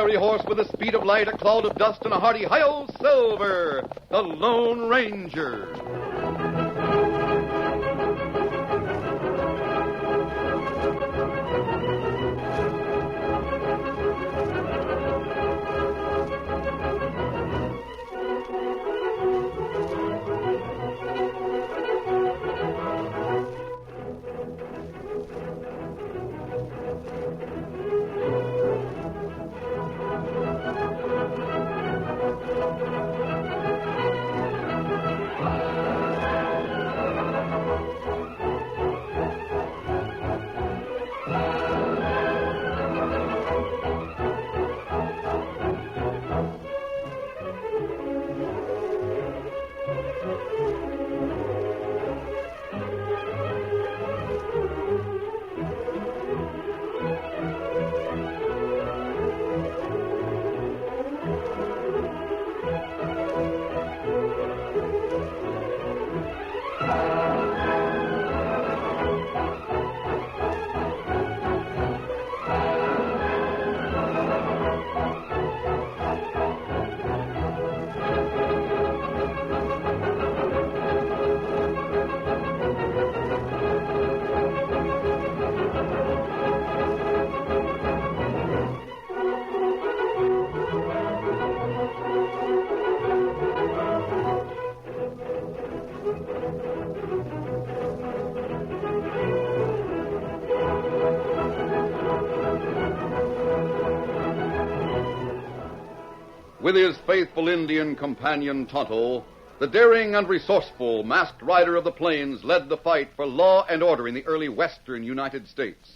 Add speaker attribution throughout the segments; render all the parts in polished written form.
Speaker 1: fiery horse with the speed of light, a cloud of dust, and a hearty hi-yo Silver, the Lone Ranger. With his faithful Indian companion Tonto, the daring and resourceful masked rider of the plains led the fight for law and order in the early western United States.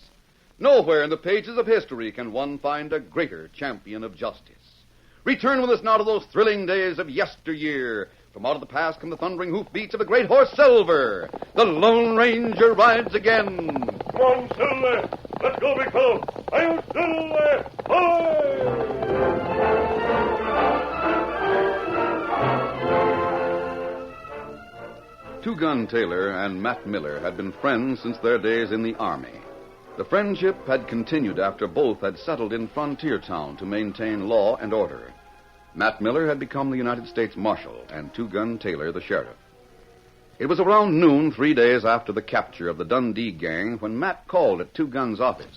Speaker 1: Nowhere in the pages of history can one find a greater champion of justice. Return with us now to those thrilling days of yesteryear. From out of the past come the thundering hoofbeats of the great horse Silver. The Lone Ranger rides again.
Speaker 2: Come on, Silver. Let's go, big fellow. Hi-yo, Silver. Hi!
Speaker 1: Two-Gun Taylor and Matt Miller had been friends since their days in the Army. The friendship had continued after both had settled in Frontier Town to maintain law and order. Matt Miller had become the United States Marshal and Two-Gun Taylor the sheriff. It was around noon 3 days after the capture of the Dundee gang when Matt called at Two-Gun's office.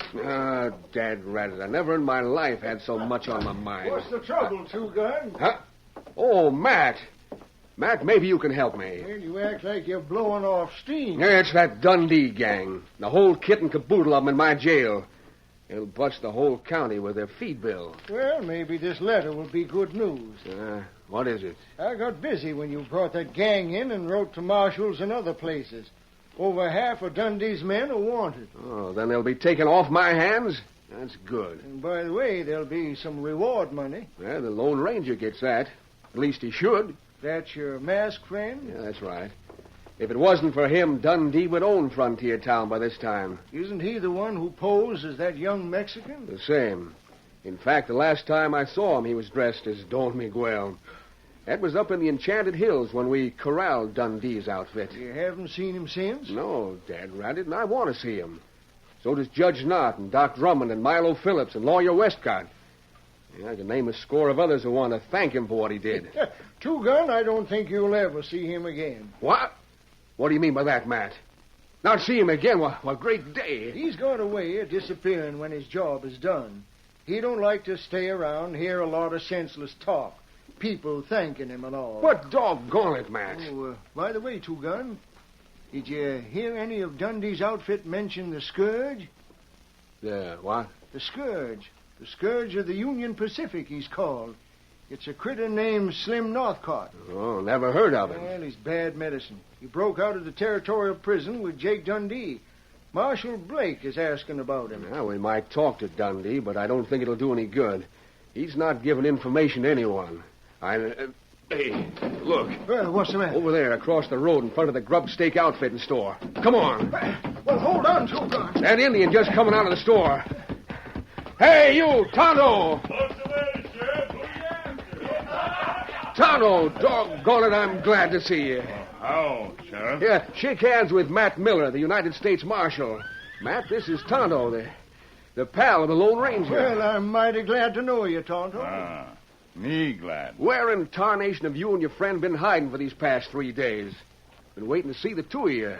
Speaker 3: Dad ratted. I never in my life had so much on my mind.
Speaker 4: What's the trouble, Two-Gun?
Speaker 3: Huh? Oh, Matt. Matt, maybe you can help me.
Speaker 4: Well, you act like you're blowing off steam.
Speaker 3: Yeah, it's that Dundee gang. The whole kit and caboodle of them in my jail. They'll bust the whole county with their feed bill.
Speaker 4: Well, maybe this letter will be good news.
Speaker 3: What is it?
Speaker 4: I got busy when you brought that gang in and wrote to marshals and other places. Over half of Dundee's men are wanted.
Speaker 3: Oh, then they'll be taken off my hands? That's good.
Speaker 4: And by the way, there'll be some reward money.
Speaker 3: Yeah, the Lone Ranger gets that. At least he should.
Speaker 4: That's your masked friend?
Speaker 3: Yeah, that's right. If it wasn't for him, Dundee would own Frontier Town by this time.
Speaker 4: Isn't he the one who posed as that young Mexican?
Speaker 3: The same. In fact, the last time I saw him, he was dressed as Don Miguel. That was up in the Enchanted Hills when we corralled Dundee's outfit.
Speaker 4: You haven't seen him since?
Speaker 3: No, Dad ratted, and I want to see him. So does Judge Knott and Doc Drummond and Milo Phillips and Lawyer Westcott. Yeah, I can name a score of others who want to thank him for what he did.
Speaker 4: Two-Gun, I don't think you'll ever see him again.
Speaker 3: What? What do you mean by that, Matt? Not see him again? What great day.
Speaker 4: He's got a way of disappearing when his job is done. He don't like to stay around and hear a lot of senseless talk. People thanking him and all.
Speaker 3: What doggone it, Matt?
Speaker 4: Oh, by the way, Two-Gun, did you hear any of Dundee's outfit mention the Scourge?
Speaker 3: The what?
Speaker 4: The Scourge. The Scourge of the Union Pacific, he's called. It's a critter named Slim Northcott.
Speaker 3: Oh, never heard of him.
Speaker 4: Well, he's bad medicine. He broke out of the territorial prison with Jake Dundee. Marshal Blake is asking about him.
Speaker 3: Well, we might talk to Dundee, but I don't think it'll do any good. He's not giving information to anyone. Hey, look.
Speaker 4: Well, what's the matter?
Speaker 3: Over there, across the road in front of the Grub Steak Outfitting store. Come on.
Speaker 4: Well, hold on, Two-Gun.
Speaker 3: That Indian just coming out of the store. Hey, you, Tonto!
Speaker 2: What's the matter, Sheriff? Who you after?
Speaker 3: Tonto, doggone it, I'm glad to see you.
Speaker 2: How, Sheriff?
Speaker 3: Yeah, shake hands with Matt Miller, the United States Marshal. Matt, this is Tonto. the pal of the Lone Ranger.
Speaker 4: Well, I'm mighty glad to know you, Tonto.
Speaker 5: Ah, me glad.
Speaker 3: Where in tarnation have you and your friend been hiding for these past 3 days? Been waiting to see the two of you.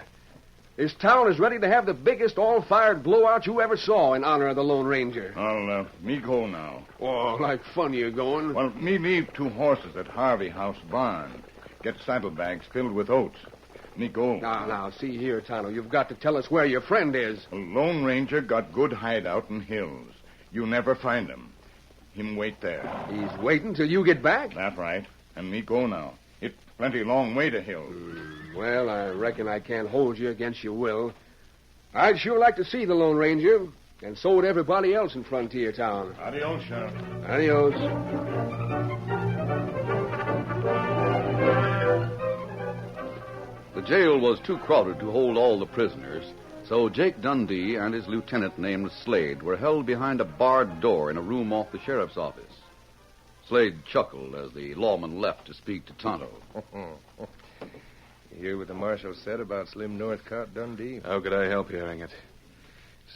Speaker 3: This town is ready to have the biggest all-fired blowout you ever saw in honor of the Lone Ranger.
Speaker 5: Well, me go now.
Speaker 3: Oh, like fun you're going.
Speaker 5: Well, me leave 2 horses at Harvey House barn. Get saddlebags filled with oats. Me go.
Speaker 3: Now, see here, Tonto. You've got to tell us where your friend is.
Speaker 5: The Lone Ranger got good hideout in hills. You never find him. Him wait there.
Speaker 3: He's waiting till you get back?
Speaker 5: That right. And me go now. It plenty long way to hills.
Speaker 3: Well, I reckon I can't hold you against your will. I'd sure like to see the Lone Ranger, and so would everybody else in Frontier Town.
Speaker 2: Adios, Sheriff.
Speaker 3: Adios.
Speaker 1: The jail was too crowded to hold all the prisoners, so Jake Dundee and his lieutenant named Slade were held behind a barred door in a room off the sheriff's office. Slade chuckled as the lawman left to speak to Tonto.
Speaker 6: You hear what the marshal said about Slim Northcott, Dundee?
Speaker 7: How could I help hearing it?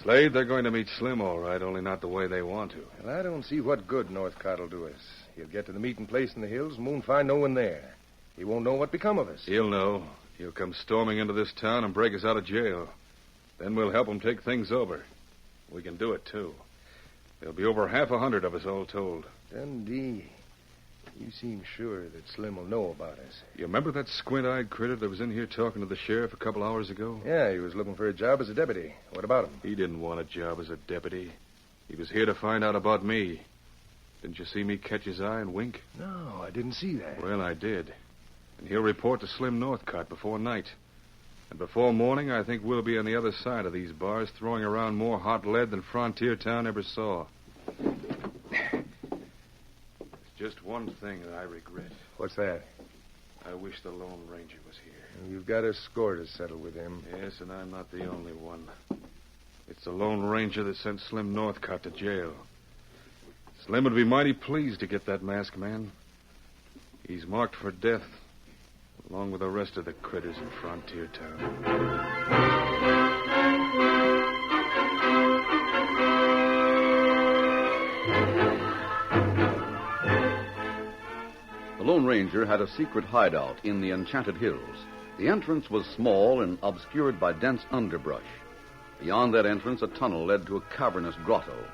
Speaker 7: Slade, they're going to meet Slim all right, only not the way they want to.
Speaker 6: Well, I don't see what good Northcott will do us. He'll get to the meeting place in the hills and won't find no one there. He won't know what become of us.
Speaker 7: He'll know. He'll come storming into this town and break us out of jail. Then we'll help him take things over. We can do it, too. There'll be over 100 of us all told.
Speaker 6: Dundee, you seem sure that Slim will know about us.
Speaker 7: You remember that squint-eyed critter that was in here talking to the sheriff a couple hours ago?
Speaker 6: Yeah, he was looking for a job as a deputy. What about him?
Speaker 7: He didn't want a job as a deputy. He was here to find out about me. Didn't you see me catch his eye and wink?
Speaker 6: No, I didn't see that.
Speaker 7: Well, I did. And he'll report to Slim Northcott before night. And before morning, I think we'll be on the other side of these bars, throwing around more hot lead than Frontier Town ever saw. There's just one thing that I regret.
Speaker 6: What's that?
Speaker 7: I wish the Lone Ranger was here.
Speaker 6: You've got a score to settle with him.
Speaker 7: Yes, and I'm not the only one. It's the Lone Ranger that sent Slim Northcott to jail. Slim would be mighty pleased to get that masked man. He's marked for death, along with the rest of the critters in Frontier Town.
Speaker 1: The Lone Ranger had a secret hideout in the Enchanted Hills. The entrance was small and obscured by dense underbrush. Beyond that entrance, a tunnel led to a cavernous grotto.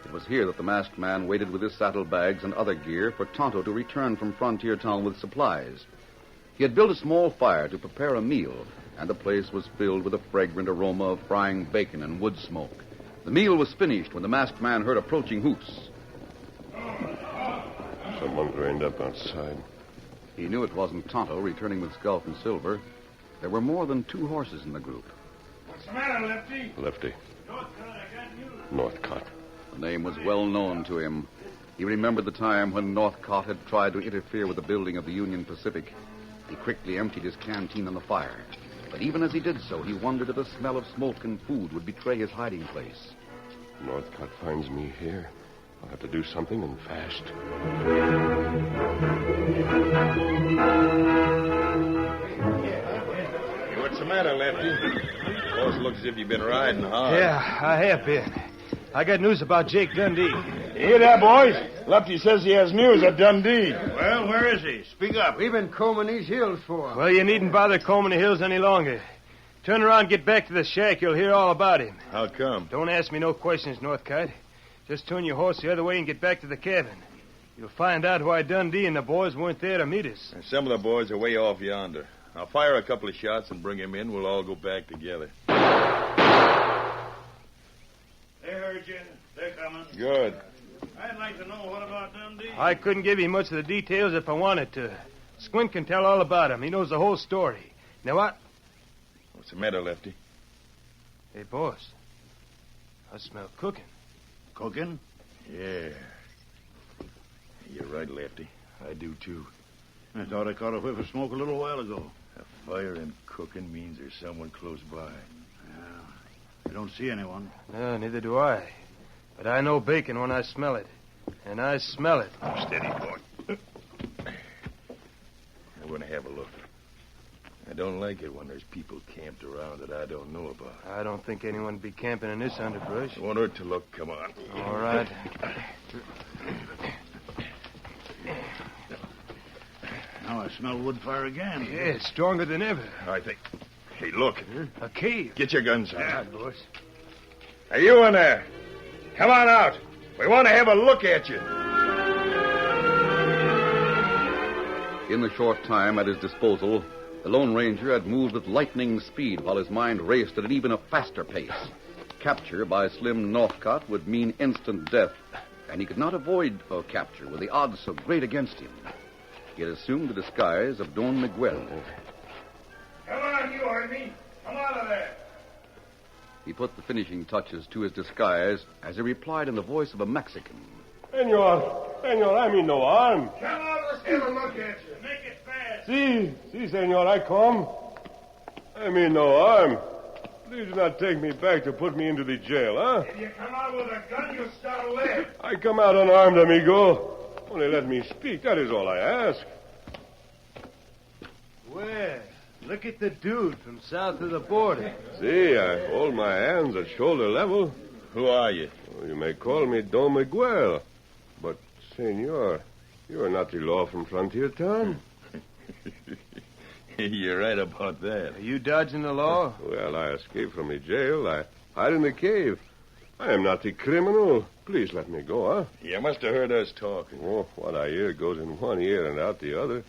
Speaker 1: It was here that the masked man waited with his saddlebags and other gear for Tonto to return from Frontier Town with supplies. He had built a small fire to prepare a meal, and the place was filled with a fragrant aroma of frying bacon and wood smoke. The meal was finished when the masked man heard approaching hoofs.
Speaker 8: Someone's reined up outside.
Speaker 1: He knew it wasn't Tonto returning with Sculp and Silver. There were more than 2 horses in the group.
Speaker 2: What's the matter, Lefty?
Speaker 8: Lefty.
Speaker 2: Northcott, I got news.
Speaker 8: Northcott.
Speaker 1: The name was well known to him. He remembered the time when Northcott had tried to interfere with the building of the Union Pacific. He quickly emptied his canteen on the fire. But even as he did so, he wondered if the smell of smoke and food would betray his hiding place.
Speaker 8: Northcott finds me here. I'll have to do something and fast.
Speaker 6: What's the matter, Lefty? Boss looks as if you've been riding hard.
Speaker 9: Yeah, I have been. I got news about Jake Dundee.
Speaker 5: Hear that, boys? Lefty says he has news at Dundee.
Speaker 2: Well, where is he? Speak up.
Speaker 4: We've been combing these hills for him.
Speaker 9: Well, you needn't bother combing the hills any longer. Turn around and get back to the shack. You'll hear all about him.
Speaker 6: How come?
Speaker 9: Don't ask me no questions, Northcott. Just turn your horse the other way and get back to the cabin. You'll find out why Dundee and the boys weren't there to meet us.
Speaker 6: Some of the boys are way off yonder. I'll fire a couple of shots and bring him in. We'll all go back together.
Speaker 2: They heard you. They're coming.
Speaker 6: Good.
Speaker 2: I'd like to know what about Dundee.
Speaker 9: I couldn't give you much of the details if I wanted to. Squint can tell all about him. He knows the whole story. Now what?
Speaker 6: What's the matter, Lefty?
Speaker 9: Hey, boss. I smell cooking.
Speaker 2: Cooking?
Speaker 6: Yeah. You're right, Lefty. I do, too.
Speaker 2: I thought I caught a whiff of smoke a little while ago.
Speaker 6: A fire and cooking means there's someone close by.
Speaker 2: Yeah. I don't see anyone.
Speaker 9: No, neither do I. But I know bacon when I smell it. And I smell it.
Speaker 6: Steady, boy. I'm going to have a look. I don't like it when there's people camped around that I don't know about.
Speaker 9: I don't think anyone would be camping in this underbrush.
Speaker 6: It won't hurt to look. Come on.
Speaker 9: All right.
Speaker 10: Now I smell wood fire again.
Speaker 9: Yeah, it's stronger than ever.
Speaker 6: I think. Hey, look.
Speaker 9: A cave.
Speaker 6: Get your guns out.
Speaker 9: Yeah, boss.
Speaker 6: Hey, you in there. Come on out. We want to have a look at you.
Speaker 1: In the short time at his disposal, the Lone Ranger had moved with lightning speed while his mind raced at an even a faster pace. Capture by Slim Northcott would mean instant death, and he could not avoid a capture with the odds so great against him. He had assumed the disguise of Don Miguel.
Speaker 6: Come on, you heard me. Come out of there.
Speaker 1: He put the finishing touches to his disguise as he replied in the voice of a Mexican.
Speaker 2: Senor, I mean no harm.
Speaker 6: Come on, let's have a look at you. Make it fast.
Speaker 2: Si, senor, I come. I mean no harm. Please do not take me back to put me into the jail, huh?
Speaker 6: If you come out with a gun, you'll start a live.
Speaker 2: I come out unarmed, amigo. Only let me speak, that is all I ask.
Speaker 9: Well, look at the dude from south of the border.
Speaker 2: See, I hold my hands at shoulder level.
Speaker 6: Who are you?
Speaker 2: You may call me Don Miguel. But, senor, you are not the law from Frontier Town.
Speaker 6: You're right about that.
Speaker 9: Are you dodging the law?
Speaker 2: Well, I escaped from the jail. I hide in the cave. I am not the criminal. Please let me go, huh?
Speaker 6: You must have heard us talking.
Speaker 2: Oh, what I hear goes in one ear and out the other.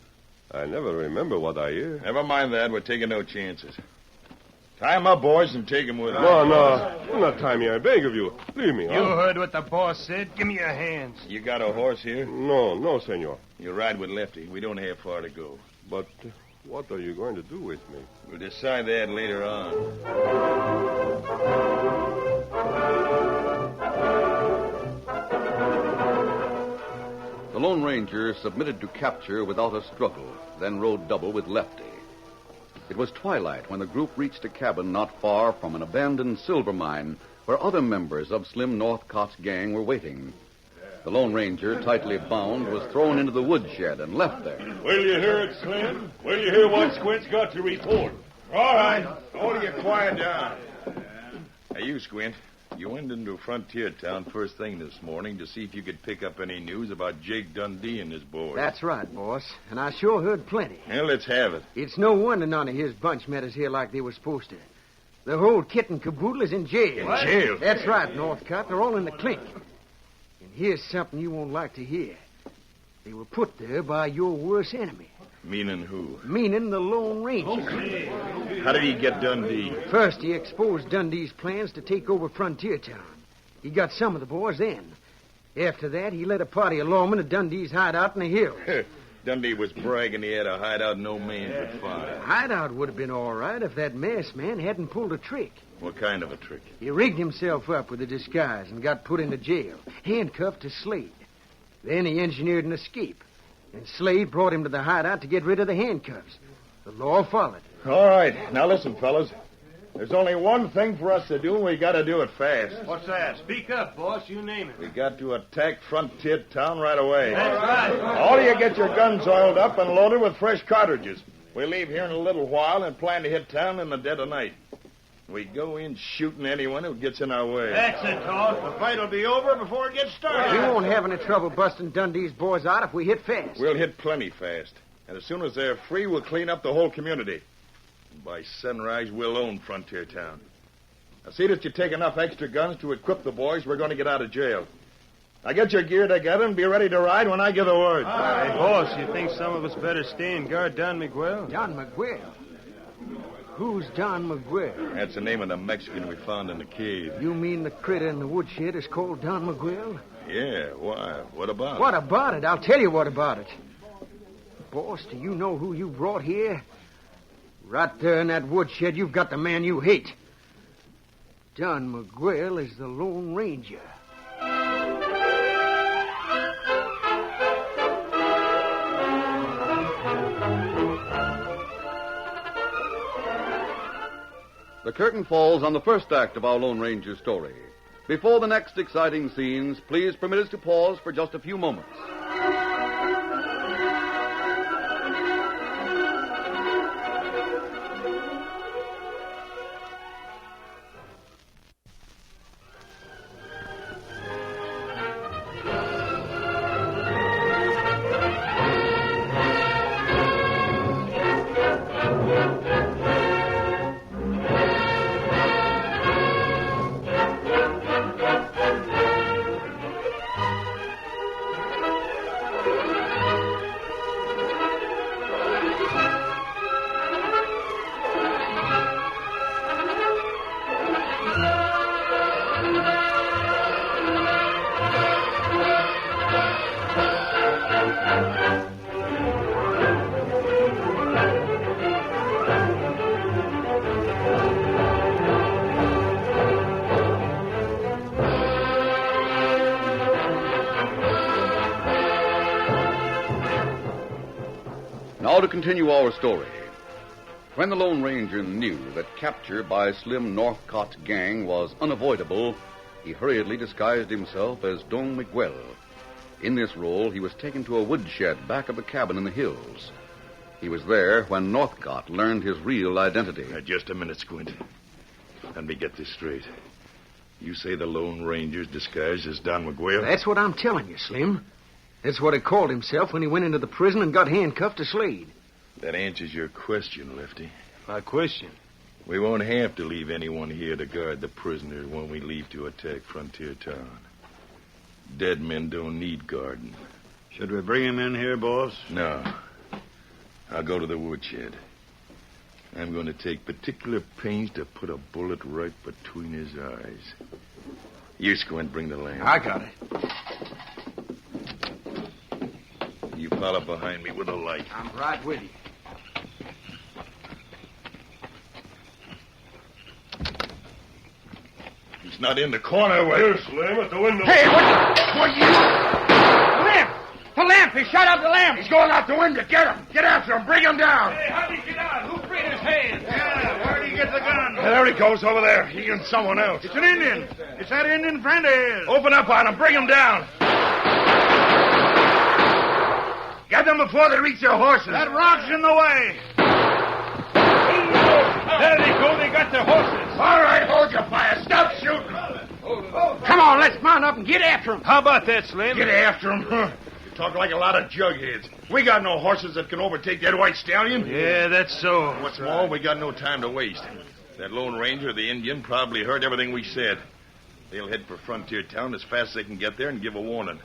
Speaker 2: I never remember what I hear.
Speaker 6: Never mind that. We're taking no chances. Tie him up, boys, and take him with us.
Speaker 2: No. Do not tie me, I beg of you. Leave me,
Speaker 9: You
Speaker 2: huh?
Speaker 9: heard what the boss said. Give me your hands.
Speaker 6: You got a horse here?
Speaker 2: No, senor.
Speaker 6: You ride with Lefty. We don't have far to go.
Speaker 2: But what are you going to do with me?
Speaker 6: We'll decide that later on.
Speaker 1: The Lone Ranger submitted to capture without a struggle, then rode double with Lefty. It was twilight when the group reached a cabin not far from an abandoned silver mine where other members of Slim Northcott's gang were waiting. The Lone Ranger, tightly bound, was thrown into the woodshed and left there.
Speaker 2: Will you hear it, Slim? Will you hear what Squint's got to report?
Speaker 6: All right. All of you quiet down. Hey, you, Squint. You went into Frontier Town first thing this morning to see if you could pick up any news about Jake Dundee and his boys.
Speaker 4: That's right, boss. And I sure heard plenty.
Speaker 6: Well, let's have it.
Speaker 4: It's no wonder none of his bunch met us here like they were supposed to. The whole kit and caboodle is in jail.
Speaker 6: In jail?
Speaker 4: That's right, Northcott. They're all in the clink. And here's something you won't like to hear. They were put there by your worst enemy.
Speaker 6: Meaning who?
Speaker 4: Meaning the Lone Ranger.
Speaker 6: How did he get Dundee?
Speaker 4: First, he exposed Dundee's plans to take over Frontier Town. He got some of the boys then. After that, he led a party of lawmen to Dundee's hideout in the hills.
Speaker 6: Dundee was bragging he had a hideout no man could find.
Speaker 4: Hideout would have been all right if that masked man hadn't pulled a trick.
Speaker 6: What kind of a trick?
Speaker 4: He rigged himself up with a disguise and got put into jail, handcuffed to Slade. Then he engineered an escape, and Slade brought him to the hideout to get rid of the handcuffs. The law followed.
Speaker 6: All right. Now listen, fellas. There's only one thing for us to do, and we got to do it fast.
Speaker 9: What's that? Speak up, boss. You name it.
Speaker 6: We got to attack Frontier Town right away.
Speaker 9: That's right.
Speaker 6: All of you get your guns oiled up and loaded with fresh cartridges. We leave here in a little while and plan to hit town in the dead of night. We go in shooting anyone who gets in our way.
Speaker 9: That's it, Todd.
Speaker 10: The fight will be over before it gets started.
Speaker 4: We won't have any trouble busting Dundee's boys out if we hit fast.
Speaker 6: We'll hit plenty fast. And as soon as they're free, we'll clean up the whole community. And by sunrise, we'll own Frontier Town. Now, see that you take enough extra guns to equip the boys. We're going to get out of jail. Now, get your gear together and be ready to ride when I give the word.
Speaker 9: Hey, boss, you think some of us better stay and guard Don Miguel?
Speaker 4: Don Miguel? Who's Don Miguel?
Speaker 6: That's the name of the Mexican we found in the cave.
Speaker 4: You mean the critter in the woodshed is called Don Miguel?
Speaker 6: Yeah, why? What about
Speaker 4: What about it? I'll tell you what about it. Boss, do you know who you brought here? Right there in that woodshed, you've got the man you hate. Don Miguel is the Lone Ranger.
Speaker 1: The curtain falls on the first act of our Lone Ranger story. Before the next exciting scenes, please permit us to pause for just a few moments. Now to continue our story. When the Lone Ranger knew that capture by Slim Northcott's gang was unavoidable, he hurriedly disguised himself as Don Miguel. In this role, he was taken to a woodshed back of a cabin in the hills. He was there when Northcott learned his real identity.
Speaker 6: Just a minute, Squint. Let me get this straight. You say the Lone Ranger's disguised as Don Miguel?
Speaker 4: That's what I'm telling you, Slim. That's what he called himself when he went into the prison and got handcuffed to Slade.
Speaker 6: That answers your question, Lefty.
Speaker 9: My question?
Speaker 6: We won't have to leave anyone here to guard the prisoners when we leave to attack Frontier Town. Dead men don't need guarding.
Speaker 10: Should we bring him in here, boss?
Speaker 6: No. I'll go to the woodshed. I'm going to take particular pains to put a bullet right between his eyes. You, Squint, bring the lamp.
Speaker 4: I got it.
Speaker 6: You follow behind me with a light.
Speaker 4: I'm right with you.
Speaker 6: He's not in the corner.
Speaker 2: Here, Slim, at the window.
Speaker 4: Hey, what you... Lamp! The lamp! He shot out the lamp!
Speaker 6: He's going out the window. Get him. Get after him. Bring him down.
Speaker 9: Hey, how'd he get out? Who freed his hands?
Speaker 10: Yeah, where'd he get the gun?
Speaker 6: There he goes over there. He and someone else.
Speaker 10: It's an Indian. It's that Indian friend of his.
Speaker 6: Open up on him. Bring him down. Get them before they reach their horses.
Speaker 10: That rock's in the way.
Speaker 9: There they go. They got their horses.
Speaker 6: All right, hold your fire. Stop shooting.
Speaker 4: Come on, let's mount up and get after him.
Speaker 9: How about that, Slim?
Speaker 6: Get after him. You talk like a lot of jugheads. We got no horses that can overtake that white stallion.
Speaker 9: Yeah, that's so.
Speaker 6: What's more, we got no time to waste. That Lone Ranger, the Indian, probably heard everything we said. They'll head for Frontier Town as fast as they can get there and give a warning.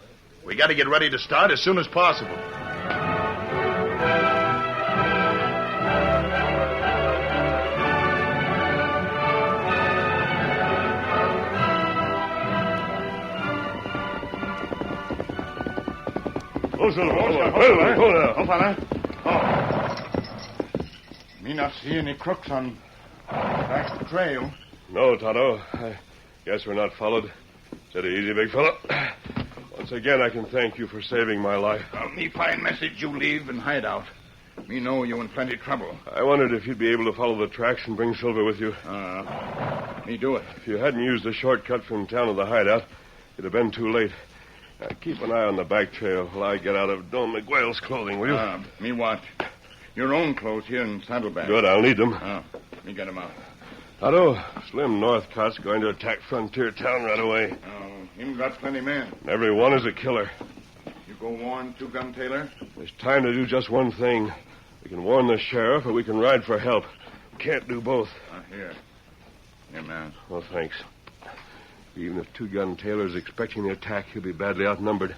Speaker 6: We got to get ready to start as soon as possible.
Speaker 5: Me not see any crooks on back trail.
Speaker 2: No, Tonto. I guess we're not followed. Steady easy, big fella. Once again, I can thank you for saving my life.
Speaker 5: Me fine message you leave and hide out. Me know you in plenty trouble.
Speaker 2: I wondered if you'd be able to follow the tracks and bring Silver with you.
Speaker 5: Me do it.
Speaker 2: If you hadn't used the shortcut from town to the hideout, it'd have been too late. Keep an eye on the back trail while I get out of Don Miguel's clothing, will you?
Speaker 5: Me want your own clothes here in saddlebag.
Speaker 2: Good, I'll need them.
Speaker 5: Me get them out.
Speaker 2: Tonto, Slim Northcott's going to attack Frontier Town right away.
Speaker 5: Him got plenty men.
Speaker 2: Every one is a killer.
Speaker 5: You go warn Two-Gun Taylor?
Speaker 2: There's time to do just one thing. We can warn the sheriff or we can ride for help. We can't do both.
Speaker 5: Here. Here, man.
Speaker 2: Well, thanks. Even if Two-Gun Taylor's expecting the attack, he'll be badly outnumbered.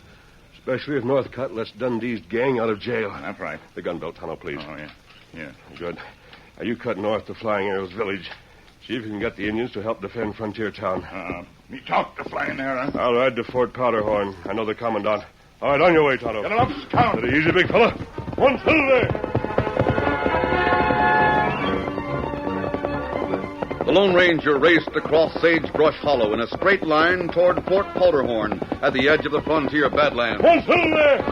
Speaker 2: Especially if Northcott lets Dundee's gang out of jail.
Speaker 5: That's right.
Speaker 2: The gun belt tunnel, please.
Speaker 5: Oh, yeah. Yeah.
Speaker 2: Good. Now, you cut north to Flying Arrows Village. See if you can get the Indians to help defend Frontier Town.
Speaker 5: Me talk to Flying Arrow.
Speaker 2: I'll ride to Fort Powderhorn. I know the commandant. All right, on your way, Tonto.
Speaker 5: Get him up, Scout.
Speaker 2: Steady easy, big fella. One Silver.
Speaker 1: The Lone Ranger raced across Sagebrush Hollow in a straight line toward Fort Powderhorn at the edge of the frontier Badlands.
Speaker 2: One Silver.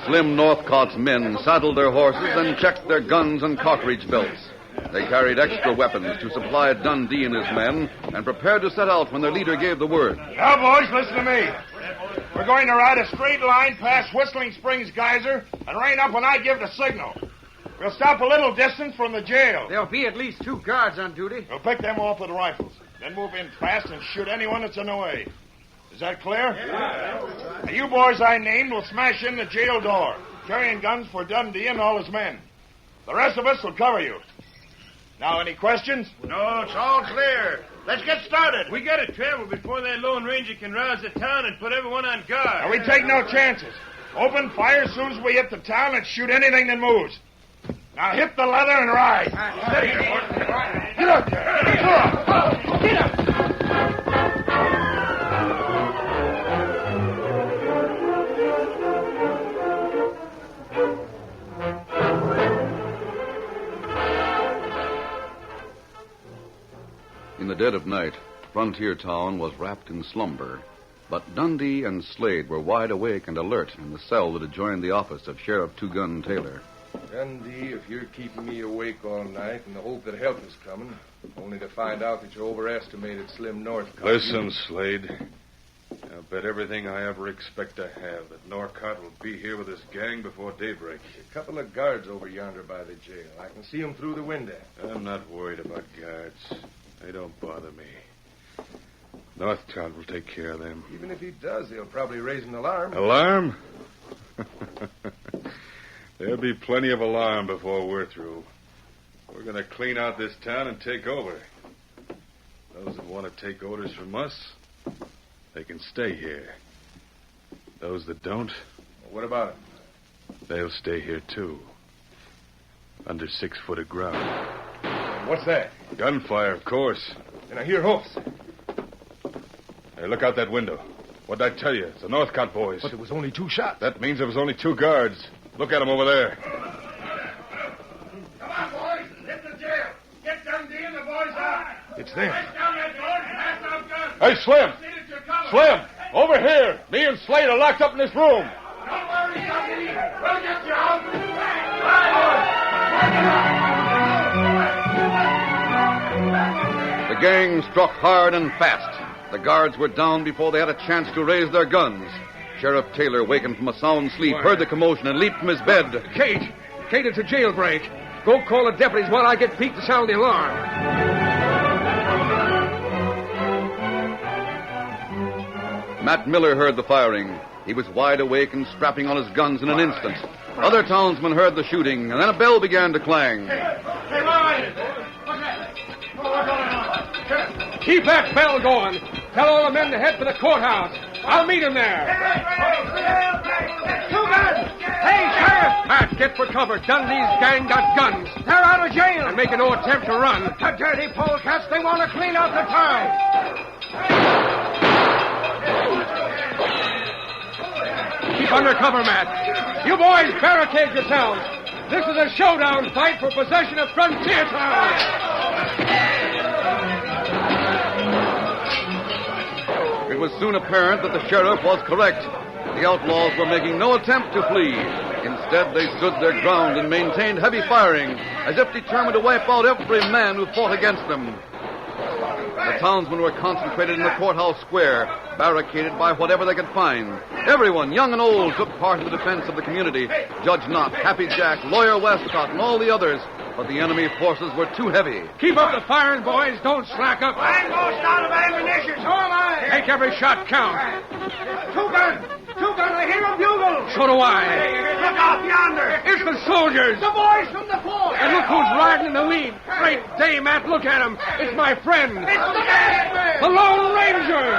Speaker 1: Slim Northcott's men saddled their horses and checked their guns and cartridge belts. They carried extra weapons to supply Dundee and his men and prepared to set out when their leader gave the word.
Speaker 10: Now, boys, listen to me. We're going to ride a straight line past Whistling Springs Geyser and rein up when I give the signal. We'll stop a little distance from the jail.
Speaker 4: There'll be at least 2 guards on duty.
Speaker 10: We'll pick them off with rifles. Then move in fast and shoot anyone that's in the way. Is that clear? Yeah. Now, you boys I named will smash in the jail door, carrying guns for Dundee and all his men. The rest of us will cover you. Now, any questions?
Speaker 9: No, it's all clear. Let's get started. We gotta travel before that Lone Ranger can rouse the town and put everyone on guard.
Speaker 10: Now, we take no chances. Open fire as soon as we hit the town and shoot anything that moves. Now, hit the leather and ride. Steady, get up there. Get up.
Speaker 1: dead of night, Frontier Town was wrapped in slumber. But Dundee and Slade were wide awake and alert in the cell that adjoined the office of Sheriff Two-Gun Taylor.
Speaker 2: Dundee, if you're keeping me awake all night in the hope that help is coming, only to find out that you overestimated Slim Northcott.
Speaker 7: Listen, Slade. I'll bet everything I ever expect to have that Northcott will be here with his gang before daybreak.
Speaker 2: A couple of guards over yonder by the jail. I can see them through the window.
Speaker 7: I'm not worried about guards. They don't bother me. Northcott will take care of them.
Speaker 2: Even if he does, they'll probably raise an alarm.
Speaker 7: Alarm? There'll be plenty of alarm before we're through. We're going to clean out this town and take over. Those that want to take orders from us, they can stay here. Those that don't...
Speaker 2: What about it?
Speaker 7: They'll stay here, too. Under 6 foot of ground.
Speaker 2: What's that?
Speaker 7: Gunfire, of course.
Speaker 2: And I hear hoofs.
Speaker 7: Hey, look out that window. What'd I tell you? It's the Northcott boys.
Speaker 2: But there was only 2 shots.
Speaker 7: That means there was only 2 guards. Look at them over there.
Speaker 10: Come on, boys. Hit the jail. Get Dundee and the boys out.
Speaker 2: It's them.
Speaker 10: Break down that door and pass out guns.
Speaker 7: Hey, Slim!
Speaker 10: See that you're covered.
Speaker 7: Slim! Over here! Me and Slade are locked up in this room.
Speaker 10: Don't worry, Dundee. We'll get you out.
Speaker 1: The gang struck hard and fast. The guards were down before they had a chance to raise their guns. Sheriff Taylor, wakened from a sound sleep, heard the commotion and leaped from his bed.
Speaker 3: Kate, it's a jailbreak. Go call the deputies while I get Pete to sound the alarm.
Speaker 1: Matt Miller heard the firing. He was wide awake and strapping on his guns in an instant. Other townsmen heard the shooting, and then a bell began to clang.
Speaker 10: Hey, Ryan! What's that? What's going on?
Speaker 3: Keep that bell going. Tell all the men to head for the courthouse. I'll meet them there.
Speaker 10: Two-Gun!
Speaker 3: Hey, Sheriff! Pat, get for cover. Dundee's gang got guns. They're out of jail. And making no attempt to run. The dirty polecats, they want to clean out the town. Keep under cover, Matt. You boys barricade your towns. This is a showdown fight for possession of Frontier Town.
Speaker 1: It was soon apparent that the sheriff was correct. The outlaws were making no attempt to flee. Instead, they stood their ground and maintained heavy firing, as if determined to wipe out every man who fought against them. The townsmen were concentrated in the courthouse square, barricaded by whatever they could find. Everyone, young and old, took part in the defense of the community. Judge Knott, Happy Jack, Lawyer Westcott, and all the others. But the enemy forces were too heavy.
Speaker 3: Keep up the firing, boys. Don't slack up.
Speaker 10: I'm most out of ammunition. So am I.
Speaker 3: Make every shot count.
Speaker 10: Two-Gun! Two-Gun, I hear a bugle.
Speaker 3: So do I.
Speaker 10: Look out yonder.
Speaker 3: It's the soldiers.
Speaker 10: The boys from the fort.
Speaker 3: And look who's riding in the lead. Great day, Matt. Look at him. It's my friend.
Speaker 10: It's the masked man.
Speaker 3: The Lone Ranger.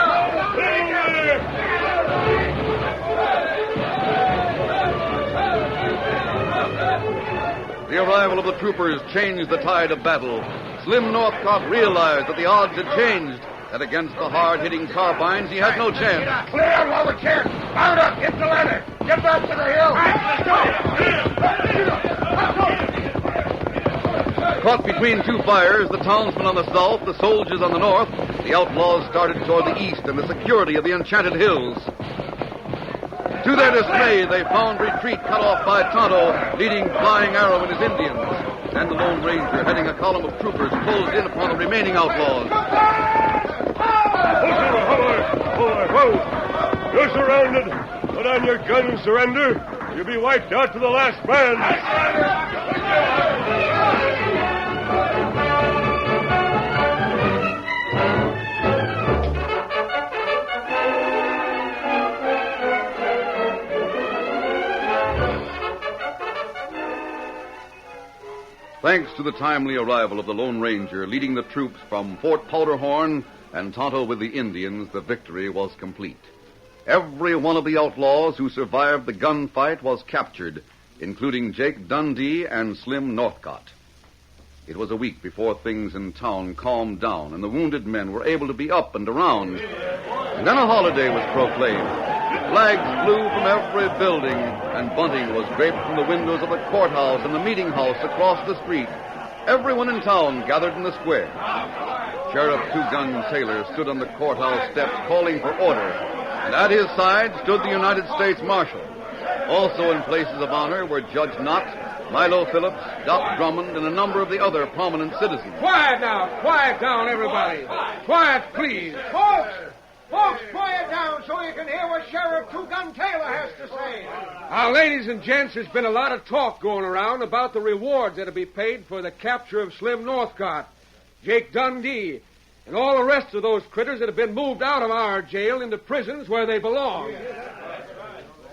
Speaker 1: The arrival of the troopers changed the tide of battle. Slim Northcott realized that the odds had changed, that against the hard-hitting carbines he had no chance.
Speaker 10: Clear while we can. Mount up. Get the ladder. Get back to the hill.
Speaker 1: Caught between 2 fires, the townsmen on the south, the soldiers on the north, the outlaws started toward the east in the security of the Enchanted Hills. To their dismay, they found retreat cut off by Tonto, leading Flying Arrow and his Indians. And the Lone Ranger, heading a column of troopers, closed in upon the remaining outlaws.
Speaker 2: Whoa! You're surrounded. Put on your gun and surrender. You'll be wiped out to the last man.
Speaker 1: Thanks to the timely arrival of the Lone Ranger leading the troops from Fort Powderhorn and Tonto with the Indians, the victory was complete. Every one of the outlaws who survived the gunfight was captured, including Jake Dundee and Slim Northcott. It was a week before things in town calmed down and the wounded men were able to be up and around. And then a holiday was proclaimed. Flags flew from every building, and bunting was draped from the windows of the courthouse and the meeting house across the street. Everyone in town gathered in the square. Sheriff Two-Gun Taylor stood on the courthouse steps calling for order, and at his side stood the United States Marshal. Also in places of honor were Judge Knott, Milo Phillips, Doc Drummond, and a number of the other prominent citizens.
Speaker 3: Quiet now. Quiet down, everybody. Quiet, please.
Speaker 4: Folks, quiet down so you can hear what Sheriff Two-Gun Taylor has to say.
Speaker 3: Now, ladies and gents, there's been a lot of talk going around about the rewards that'll be paid for the capture of Slim Northcott, Jake Dundee, and all the rest of those critters that have been moved out of our jail into prisons where they belong.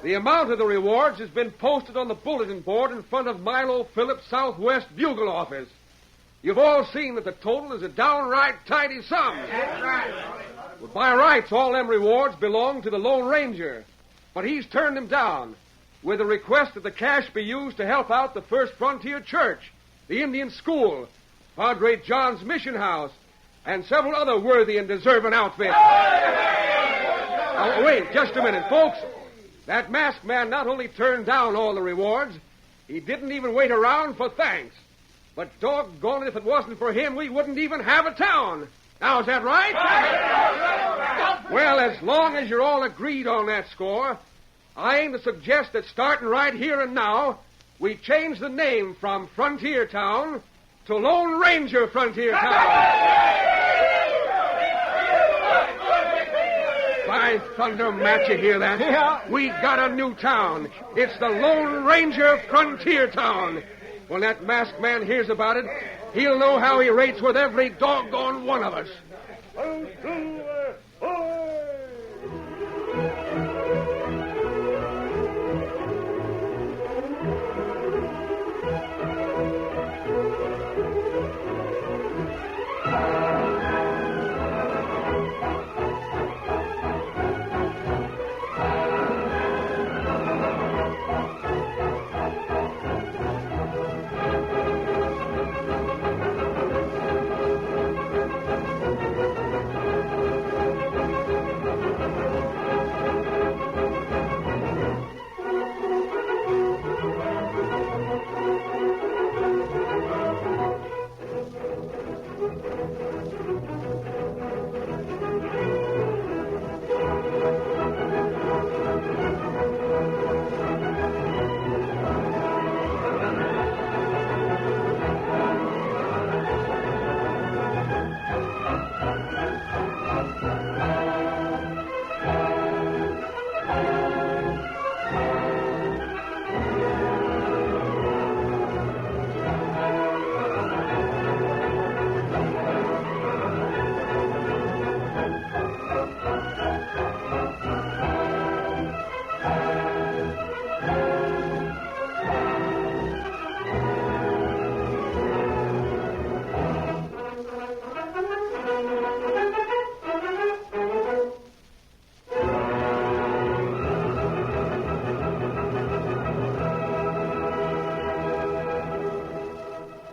Speaker 3: The amount of the rewards has been posted on the bulletin board in front of Milo Phillips' Southwest Bugle office. You've all seen that the total is a downright tidy sum.
Speaker 4: That's right.
Speaker 3: Well, by rights, all them rewards belong to the Lone Ranger. But he's turned them down with a request that the cash be used to help out the First Frontier Church, the Indian School, Padre John's Mission House, and several other worthy and deserving outfits. Now, wait just a minute, folks. That masked man not only turned down all the rewards, he didn't even wait around for thanks. But doggone it, if it wasn't for him, we wouldn't even have a town. Now, is that right? Well, as long as you're all agreed on that score, I aim to suggest that starting right here and now, we change the name from Frontier Town to Lone Ranger Frontier Town. By thunder, Matt, you hear that?
Speaker 4: Yeah.
Speaker 3: We got a new town. It's the Lone Ranger Frontier Town. When that masked man hears about it, he'll know how he rates with every doggone one of us.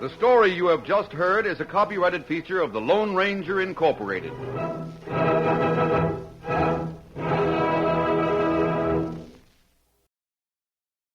Speaker 1: The story you have just heard is a copyrighted feature of the Lone Ranger Incorporated.